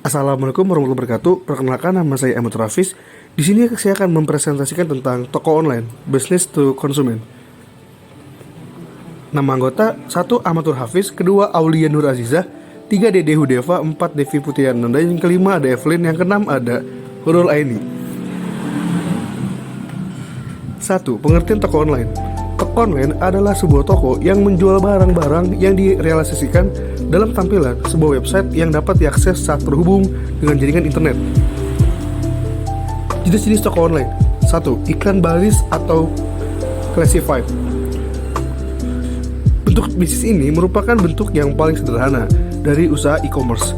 Assalamualaikum warahmatullahi wabarakatuh. Perkenalkan, nama saya Ahmad Rafis. Di sini saya akan mempresentasikan tentang toko online, business to consumer. Nama anggota: 1. Ahmadul Hafiz, kedua Aulia Nur Azizah, 3 Dede Hudeva, 4 Devi Putiananda, yang kelima ada Evelyn, yang keenam ada Hurul Aini. 1. Pengertian toko online. Toko online adalah sebuah toko yang menjual barang-barang yang direalisasikan dalam tampilan sebuah website yang dapat diakses saat terhubung dengan jaringan internet. Jenis-jenis toko online. 1. Iklan baris atau classified. Bentuk bisnis ini merupakan bentuk yang paling sederhana dari usaha e-commerce.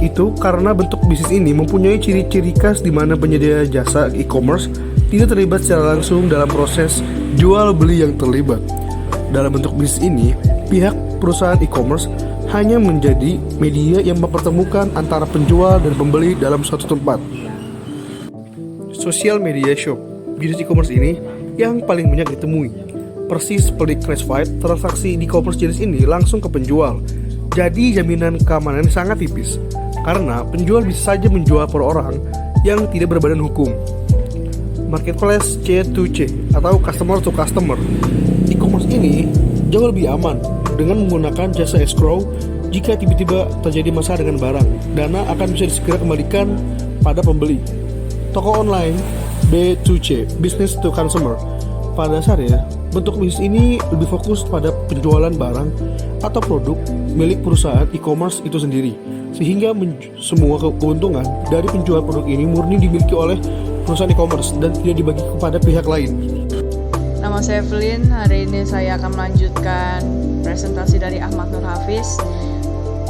Itu karena bentuk bisnis ini mempunyai ciri-ciri khas di mana penyedia jasa e-commerce tidak terlibat secara langsung dalam proses jual beli yang terlibat. Dalam bentuk bisnis ini, pihak perusahaan e-commerce hanya menjadi media yang mempertemukan antara penjual dan pembeli dalam suatu tempat. Social media shop. Bisnis e-commerce ini yang paling banyak ditemui. Persis seperti classified, transaksi di e-commerce jenis ini langsung ke penjual. Jadi jaminan keamanan sangat tipis, karena penjual bisa saja menjual per orang yang tidak berbadan hukum. Marketplace C2C atau customer to customer. E-commerce ini jauh lebih aman dengan menggunakan jasa escrow. Jika tiba-tiba terjadi masalah dengan barang, dana akan bisa segera kembalikan pada pembeli. Toko online B2C, business to consumer. Pada dasarnya, bentuk bisnis ini lebih fokus pada penjualan barang atau produk milik perusahaan e-commerce itu sendiri, sehingga semua keuntungan dari penjualan produk ini murni dimiliki oleh perusahaan e-commerce dan tidak dibagi kepada pihak lain. Nama saya Evelyn, hari ini saya akan melanjutkan presentasi dari Ahmad Nur Hafiz.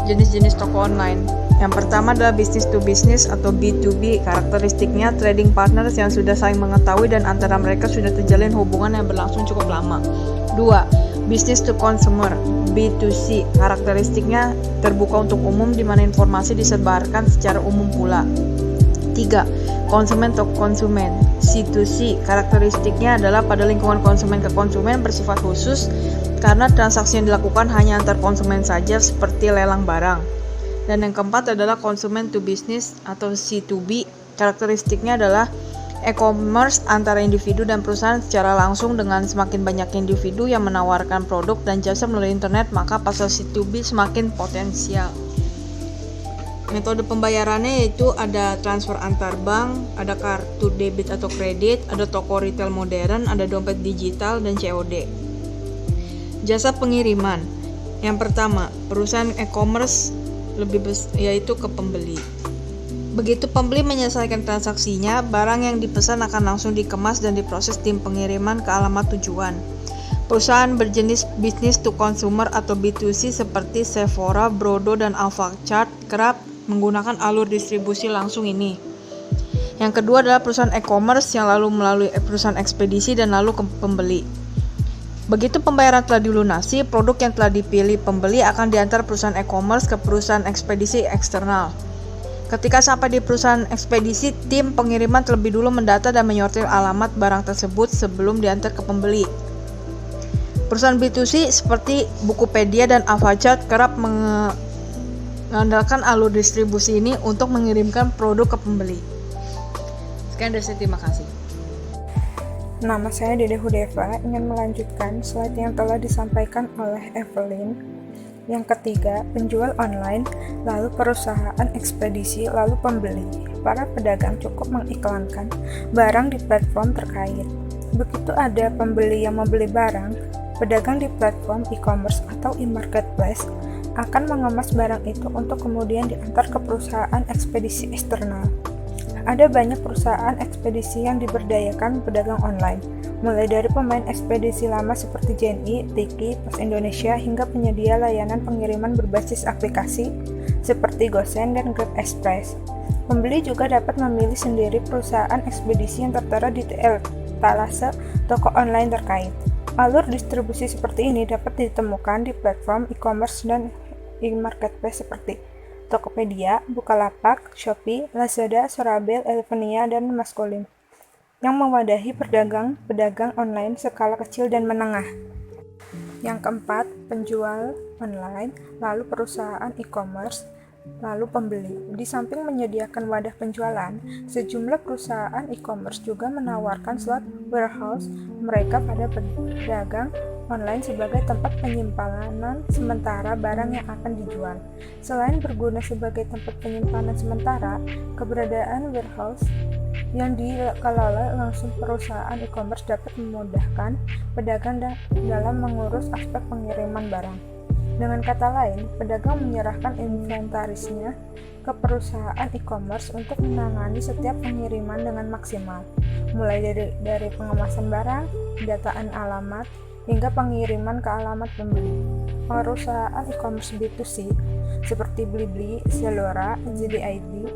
Jenis-jenis toko online. Yang pertama adalah business to business atau B2B. Karakteristiknya trading partners yang sudah saling mengetahui dan antara mereka sudah terjalin hubungan yang berlangsung cukup lama. 2. Business to consumer B2C. Karakteristiknya terbuka untuk umum di mana informasi disebarkan secara umum pula. 3. Konsumen to konsumen C2C. Karakteristiknya adalah pada lingkungan konsumen ke konsumen bersifat khusus karena transaksi yang dilakukan hanya antar konsumen saja seperti lelang barang. Dan yang keempat adalah konsumen to business atau C2B. Karakteristiknya adalah e-commerce antara individu dan perusahaan secara langsung. Dengan semakin banyak individu yang menawarkan produk dan jasa melalui internet, maka pasar C2B semakin potensial. Metode pembayarannya yaitu ada transfer antar bank, ada kartu debit atau kredit, ada toko retail modern, ada dompet digital, dan COD. Jasa pengiriman. Yang pertama, perusahaan e-commerce yaitu ke pembeli. Begitu pembeli menyelesaikan transaksinya, barang yang dipesan akan langsung dikemas dan diproses tim pengiriman ke alamat tujuan. Perusahaan berjenis business to consumer atau B2C seperti Sephora, Brodo, dan Alfachart kerap menggunakan alur distribusi langsung ini. Yang kedua adalah perusahaan e-commerce yang lalu melalui perusahaan ekspedisi dan lalu ke pembeli. Begitu pembayaran telah dilunasi, produk yang telah dipilih pembeli akan diantar perusahaan e-commerce ke perusahaan ekspedisi eksternal. Ketika sampai di perusahaan ekspedisi, tim pengiriman terlebih dulu mendata dan menyortir alamat barang tersebut sebelum diantar ke pembeli. Perusahaan B2C seperti Bukupedia dan Alfachart kerap mengandalkan alur distribusi ini untuk mengirimkan produk ke pembeli. Sekian dari saya, terima kasih. Nama saya Dede Hudeva, ingin melanjutkan slide yang telah disampaikan oleh Evelyn. Yang ketiga, penjual online, lalu perusahaan ekspedisi, lalu pembeli. Para pedagang cukup mengiklankan barang di platform terkait. Begitu ada pembeli yang membeli barang, pedagang di platform e-commerce atau e-marketplace akan mengemas barang itu untuk kemudian diantar ke perusahaan ekspedisi eksternal. Ada banyak perusahaan ekspedisi yang diberdayakan pedagang online, mulai dari pemain ekspedisi lama seperti JNE, Tiki, Pos Indonesia, hingga penyedia layanan pengiriman berbasis aplikasi seperti GoSend dan Grab Express. Pembeli juga dapat memilih sendiri perusahaan ekspedisi yang tertera di etalase toko online terkait. Alur distribusi seperti ini dapat ditemukan di platform e-commerce dan e-marketplace seperti Tokopedia, Bukalapak, Shopee, Lazada, Sorabel, Elevania, dan Maskolin, yang mewadahi pedagang online skala kecil dan menengah. Yang keempat, penjual online, lalu perusahaan e-commerce, lalu pembeli. Di samping menyediakan wadah penjualan, sejumlah perusahaan e-commerce juga menawarkan slot warehouse mereka pada pedagang online sebagai tempat penyimpanan sementara barang yang akan dijual. Selain berguna sebagai tempat penyimpanan sementara, keberadaan warehouse yang dikelola langsung perusahaan e-commerce dapat memudahkan pedagang dalam mengurus aspek pengiriman barang. Dengan kata lain, pedagang menyerahkan inventarisnya ke perusahaan e-commerce untuk menangani setiap pengiriman dengan maksimal, mulai dari pengemasan barang, pendataan alamat, hingga pengiriman ke alamat pembeli. Perusahaan e-commerce B2C seperti Blibli, Zalora, JDID,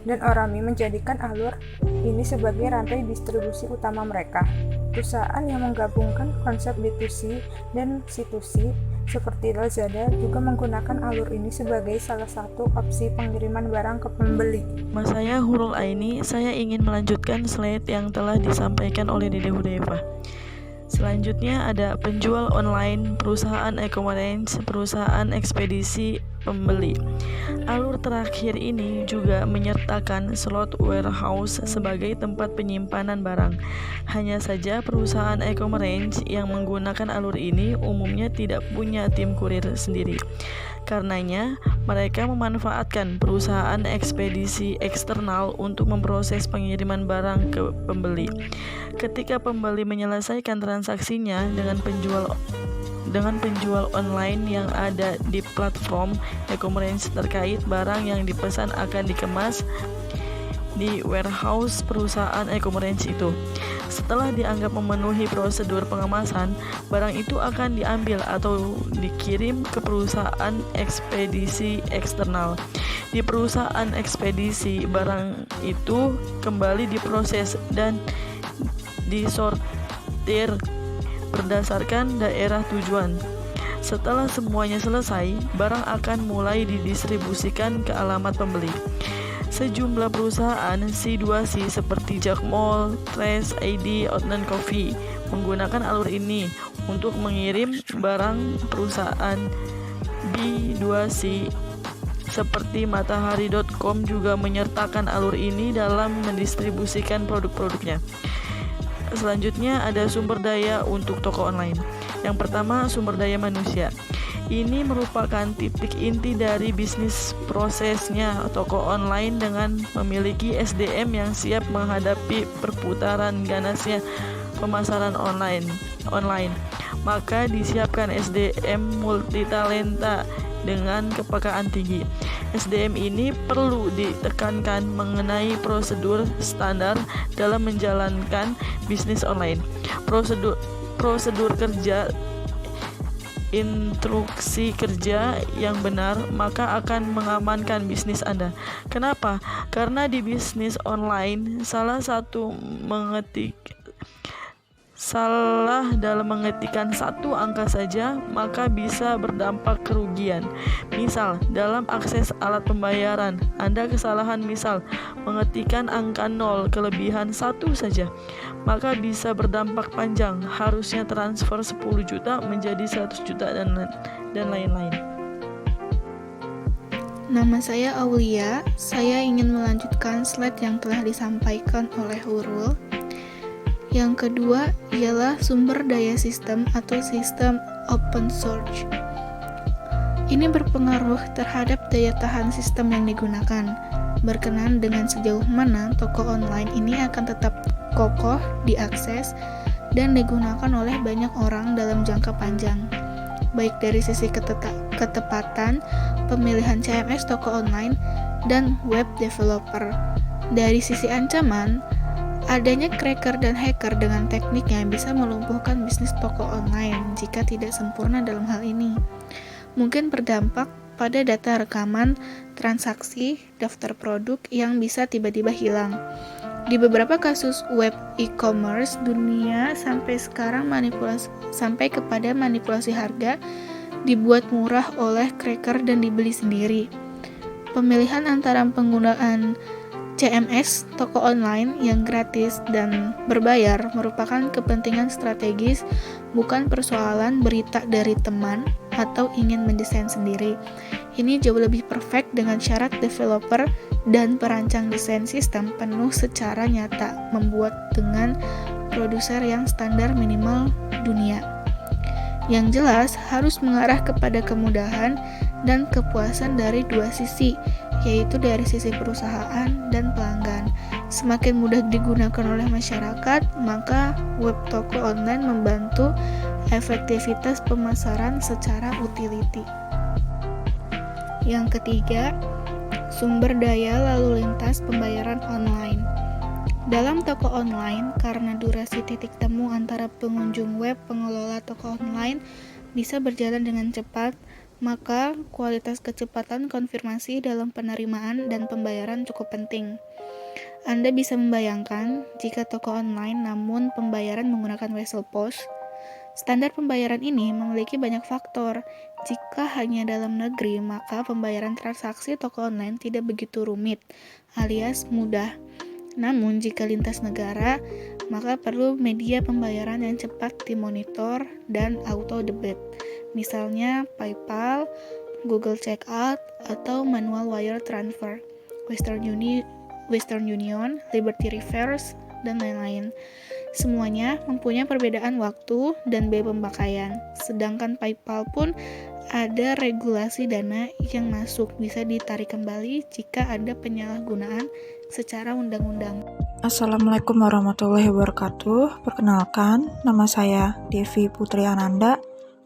dan Orami menjadikan alur ini sebagai rantai distribusi utama mereka. Perusahaan yang menggabungkan konsep B2C dan C2C seperti Lazada juga menggunakan alur ini sebagai salah satu opsi pengiriman barang ke pembeli. Nama saya Hurul Aini, saya ingin melanjutkan slide yang telah disampaikan oleh Dede Hudayfa. Selanjutnya ada penjual online, perusahaan e-commerce, perusahaan ekspedisi, pembeli. Alur terakhir ini juga menyertakan slot warehouse sebagai tempat penyimpanan barang. Hanya saja perusahaan e-commerce yang menggunakan alur ini umumnya tidak punya tim kurir sendiri. Karenanya, mereka memanfaatkan perusahaan ekspedisi eksternal untuk memproses pengiriman barang ke pembeli. Ketika pembeli menyelesaikan transaksinya dengan penjual online yang ada di platform e-commerce terkait, barang yang dipesan akan dikemas di warehouse perusahaan e-commerce itu. Setelah dianggap memenuhi prosedur pengemasan, barang itu akan diambil atau dikirim ke perusahaan ekspedisi eksternal. Di perusahaan ekspedisi, barang itu kembali diproses dan disortir berdasarkan daerah tujuan. Setelah semuanya selesai, barang akan mulai didistribusikan ke alamat pembeli. Sejumlah perusahaan C2C seperti Jakmall, Trace ID, Outland Coffee menggunakan alur ini untuk mengirim barang. Perusahaan B2C seperti Matahari.com juga menyertakan alur ini dalam mendistribusikan produk-produknya. Selanjutnya ada sumber daya untuk toko online. Yang pertama, sumber daya manusia. Ini merupakan titik inti dari bisnis prosesnya toko online dengan memiliki SDM yang siap menghadapi perputaran ganasnya pemasaran online. Maka disiapkan SDM multitalenta dengan kepekaan tinggi. SDM ini perlu ditekankan mengenai prosedur standar dalam menjalankan bisnis online. Prosedur kerja, instruksi kerja yang benar, maka akan mengamankan bisnis Anda. Kenapa? Karena di bisnis online salah dalam mengetikkan satu angka saja maka bisa berdampak kerugian. Misal, dalam akses alat pembayaran, Anda kesalahan misal mengetikkan angka 0 kelebihan 1 saja, maka bisa berdampak panjang, harusnya transfer 10 juta menjadi 100 juta dan lain-lain. Nama saya Aulia, saya ingin melanjutkan slide yang telah disampaikan oleh Hurul. Yang kedua ialah sumber daya sistem atau sistem open source. Ini berpengaruh terhadap daya tahan sistem yang digunakan, berkenaan dengan sejauh mana toko online ini akan tetap kokoh diakses dan digunakan oleh banyak orang dalam jangka panjang, baik dari sisi ketepatan, pemilihan CMS toko online, dan web developer. Dari sisi ancaman, adanya cracker dan hacker dengan teknik yang bisa melumpuhkan bisnis toko online jika tidak sempurna dalam hal ini. Mungkin berdampak pada data rekaman, transaksi, daftar produk yang bisa tiba-tiba hilang. Di beberapa kasus web e-commerce dunia sampai kepada manipulasi harga, dibuat murah oleh cracker dan dibeli sendiri. Pemilihan antara penggunaan CMS toko online yang gratis dan berbayar merupakan kepentingan strategis, bukan persoalan berita dari teman atau ingin mendesain sendiri. Ini jauh lebih perfect dengan syarat developer dan perancang desain sistem penuh secara nyata, membuat dengan produser yang standar minimal dunia. Yang jelas harus mengarah kepada kemudahan dan kepuasan dari dua sisi, yaitu dari sisi perusahaan dan pelanggan. Semakin mudah digunakan oleh masyarakat, maka web toko online membantu efektivitas pemasaran secara utility. Yang ketiga, sumber daya lalu lintas pembayaran online. Dalam toko online, karena durasi titik temu antara pengunjung web pengelola toko online bisa berjalan dengan cepat, maka kualitas kecepatan konfirmasi dalam penerimaan dan pembayaran cukup penting. Anda bisa membayangkan jika toko online namun pembayaran menggunakan Wesel Pos. Standar pembayaran ini memiliki banyak faktor. Jika hanya dalam negeri, maka pembayaran transaksi toko online tidak begitu rumit, alias mudah. Namun jika lintas negara, maka perlu media pembayaran yang cepat dimonitor dan auto debit. Misalnya PayPal, Google Checkout, atau manual wire transfer, Western Union, Liberty Reverse, dan lain-lain. Semuanya mempunyai perbedaan waktu dan biaya pemakaian. Sedangkan PayPal pun ada regulasi dana yang masuk, bisa ditarik kembali jika ada penyalahgunaan secara undang-undang. Assalamualaikum warahmatullahi wabarakatuh. Perkenalkan, nama saya Devi Putri Ananda,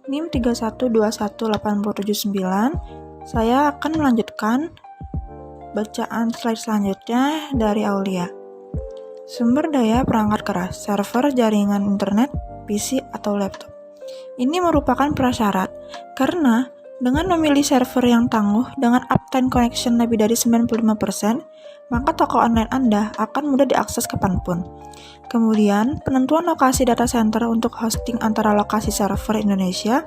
NIM 3121879. Saya akan melanjutkan bacaan slide selanjutnya dari Aulia. Sumber daya perangkat keras, server, jaringan internet, PC, atau laptop. Ini merupakan prasyarat, karena dengan memilih server yang tangguh dengan uptime connection lebih dari 95%, maka toko online Anda akan mudah diakses kapanpun. Kemudian, penentuan lokasi data center untuk hosting antara lokasi server Indonesia,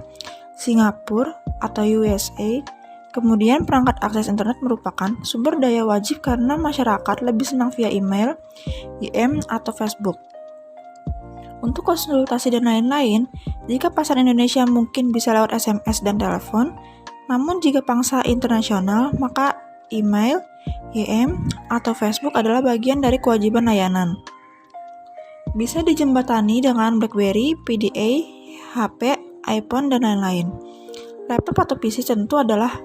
Singapura, atau USA. Kemudian, perangkat akses internet merupakan sumber daya wajib karena masyarakat lebih senang via email, IM, atau Facebook. Untuk konsultasi dan lain-lain, jika pasar Indonesia mungkin bisa lewat SMS dan telepon, namun jika pangsa internasional, maka email, IM, atau Facebook adalah bagian dari kewajiban layanan. Bisa dijembatani dengan BlackBerry, PDA, HP, iPhone, dan lain-lain. Laptop atau PC tentu adalah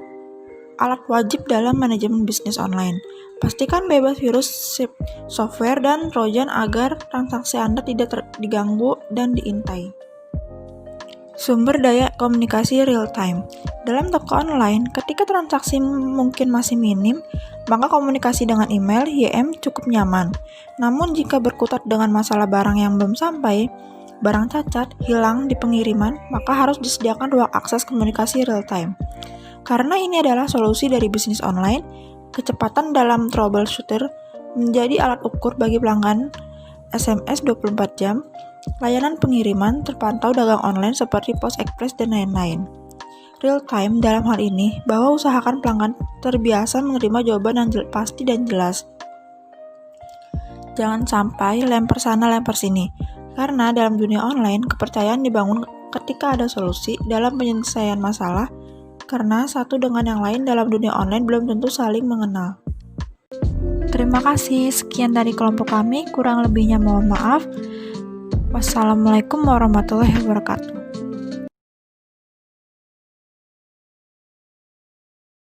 alat wajib dalam manajemen bisnis online. Pastikan bebas virus, software, dan trojan agar transaksi Anda tidak diganggu dan diintai. Sumber daya komunikasi real time. Dalam toko online, ketika transaksi mungkin masih minim, maka komunikasi dengan email, YM cukup nyaman. Namun jika berkutat dengan masalah barang yang belum sampai, barang cacat, hilang di pengiriman, maka harus disediakan ruang akses komunikasi real time. Karena ini adalah solusi dari bisnis online, kecepatan dalam troubleshooter menjadi alat ukur bagi pelanggan SMS 24 jam, layanan pengiriman terpantau dagang online seperti Post Express dan lain-lain. Real time dalam hal ini bahwa usahakan pelanggan terbiasa menerima jawaban yang pasti dan jelas. Jangan sampai lempar sana lempar sini, karena dalam dunia online kepercayaan dibangun ketika ada solusi dalam penyelesaian masalah, karena satu dengan yang lain dalam dunia online belum tentu saling mengenal. Terima kasih, sekian dari kelompok kami, kurang lebihnya mohon maaf. Wassalamualaikum warahmatullahi wabarakatuh.